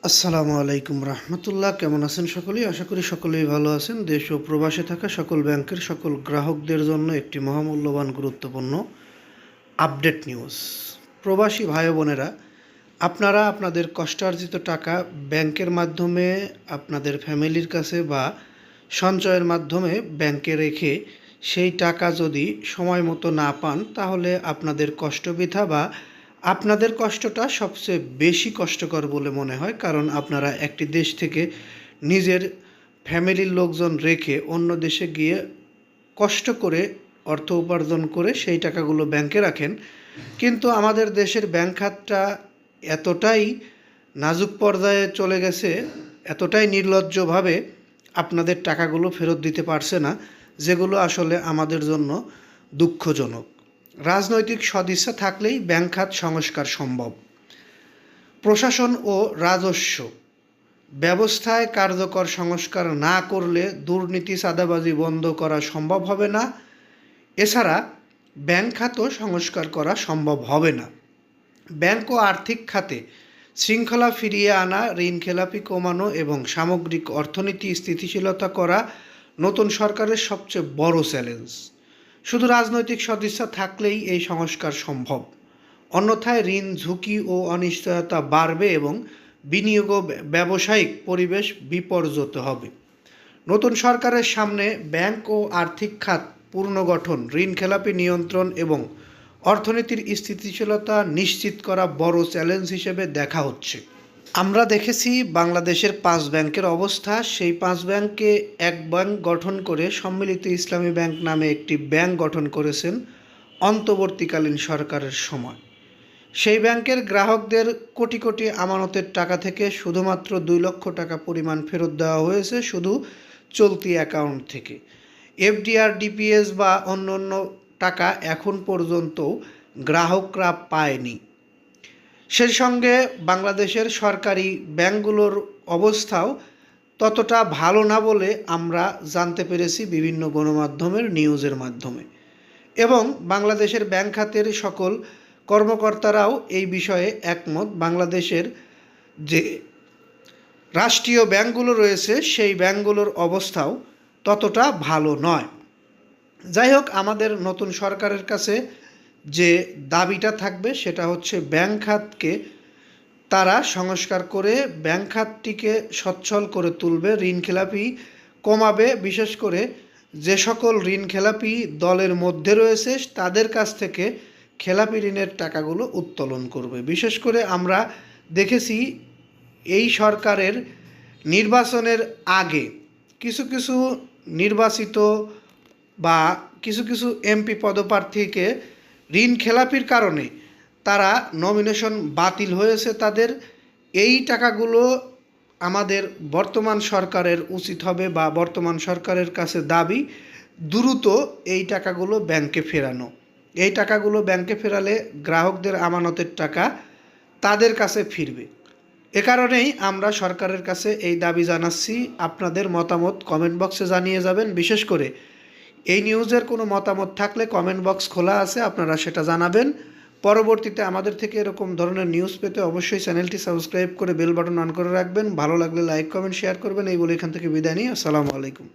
আসসালামু আলাইকুম রহমতুল্লাহ। কেমন আছেন সকলেই? আশা করি সকলেই ভালো আছেন। দেশ ও প্রবাসে থাকা সকল ব্যাংকের সকল গ্রাহকদের জন্য একটি মহামূল্যবান গুরুত্বপূর্ণ আপডেট নিউজ। প্রবাসী ভাই বোনেরা, আপনারা আপনাদের কষ্টার্জিত টাকা ব্যাংকের মাধ্যমে আপনাদের ফ্যামিলির কাছে বা সঞ্চয়ের মাধ্যমে ব্যাংকে রেখে সেই টাকা যদি সময় মতো না পান, তাহলে আপনাদের কষ্ট বৃথা বা আপনাদের কষ্টটা সবচেয়ে বেশি কষ্টকর বলে মনে হয়। কারণ আপনারা একটি দেশ থেকে নিজের ফ্যামিলির লোকজন রেখে অন্য দেশে গিয়ে কষ্ট করে অর্থ উপার্জন করে সেই টাকাগুলো ব্যাংকে রাখেন। কিন্তু আমাদের দেশের ব্যাংক খাতটা এতটাই নাজুক পর্যায়ে চলে গেছে, এতটাই নির্লজ্জভাবে আপনাদের টাকাগুলো ফেরত দিতে পারছে না, যেগুলো আসলে আমাদের জন্য দুঃখজনক। রাজনৈতিক সদিচ্ছা থাকলেই ব্যাংক খাত সংস্কার সম্ভব। প্রশাসন ও রাজস্ব ব্যবস্থায় কার্যকর সংস্কার না করলে দুর্নীতি চাঁদাবাজি বন্ধ করা সম্ভব হবে না। এছাড়া ব্যাংক খাতও সংস্কার করা সম্ভব হবে না। ব্যাংক ও আর্থিক খাতে শৃঙ্খলা ফিরিয়ে আনা, ঋণ খেলাপি কমানো এবং সামগ্রিক অর্থনীতি স্থিতিশীলতা করা নতুন সরকারের সবচেয়ে বড় চ্যালেঞ্জ। শুধু রাজনৈতিক সদিচ্ছা থাকলেই এই সংস্কার সম্ভব। অন্যথায় ঋণ ঝুঁকি ও অনিশ্চয়তা বাড়বে এবং বিনিয়োগ ও ব্যবসায়িক পরিবেশ বিপর্যস্ত হবে। নতুন সরকারের সামনে ব্যাংক ও আর্থিক খাত পুনর্গঠন, ঋণ খেলাপি নিয়ন্ত্রণ এবং অর্থনীতির স্থিতিশীলতা নিশ্চিত করা বড় চ্যালেঞ্জ হিসেবে দেখা হচ্ছে। আমরা দেখেছি বাংলাদেশের 5 ব্যাংকের অবস্থা। সেই 5 ব্যাংককে এক ব্যাংক গঠন করে সম্মিলিত ইসলামী ব্যাংক নামে একটি ব্যাংক গঠন করেছেন অন্তর্বর্তীকালীন সরকারের সময়। সেই ব্যাংকের গ্রাহকদের কোটি কোটি আমানতের টাকা থেকে শুধুমাত্র 2 লক্ষ টাকা পরিমাণ ফেরত দেওয়া হয়েছে শুধু চলতি অ্যাকাউন্ট থেকে। এফডিআর, ডিপিএস বা অন্য টাকা এখন পর্যন্ত গ্রাহকরা পায়নি। সেই সঙ্গে বাংলাদেশের সরকারি ব্যাংকগুলোর অবস্থাও ততটা ভালো না বলে আমরা জানতে পেরেছি বিভিন্ন গণমাধ্যমের নিউজের মাধ্যমে। এবং বাংলাদেশের ব্যাংক খাতের সকল কর্মকর্তারাও এই বিষয়ে একমত। বাংলাদেশের যে রাষ্ট্রীয় ব্যাংকগুলো রয়েছে সেই ব্যাংকগুলোর অবস্থাও ততটা ভালো নয়। যাই হোক, আমাদের নতুন সরকারের কাছে যে দাবিটা থাকবে সেটা হচ্ছে ব্যাংক খাতকে তারা সংস্কার করে ব্যাংক খাতটিকে সচ্ছল করে তুলবে, ঋণ খেলাপি কমাবে। বিশেষ করে যে সকল ঋণ খেলাপি দলের মধ্যে রয়েছে তাদের কাছ থেকে খেলাপি ঋণের টাকাগুলো উত্তোলন করবে। বিশেষ করে আমরা দেখেছি এই সরকারের নির্বাচনের আগে কিছু কিছু নির্বাচিত বা কিছু এমপি পদপ্রার্থীকে ঋণ খেলাপির কারণে তারা নমিনেশন বাতিল হয়েছে তাদের। এই টাকাগুলো আমাদের বর্তমান সরকারের উচিত হবে বা বর্তমান সরকারের কাছে দাবি দ্রুত এই টাকাগুলো ব্যাংকে ফেরানো। এই টাকাগুলো ব্যাংকে ফেরালে গ্রাহকদের আমানতের টাকা তাদের কাছে ফিরবে। এ কারণেই আমরা সরকারের কাছে এই দাবি জানাচ্ছি। আপনাদের মতামত কমেন্ট বক্সে জানিয়ে যাবেন। বিশেষ করে এই নিউজের কোনো মতামত থাকলে কমেন্ট বক্স খোলা আছে, আপনারা সেটা জানাবেন। পরবর্তীতে আমাদের থেকে এরকম ধরনের নিউজ পেতে অবশ্যই চ্যানেলটি সাবস্ক্রাইব করে বেল বাটন অন করে রাখবেন। ভালো লাগলে লাইক, কমেন্ট, শেয়ার করবেন। এই বলে এখান থেকে বিদায় নিই। আসসালামু আলাইকুম।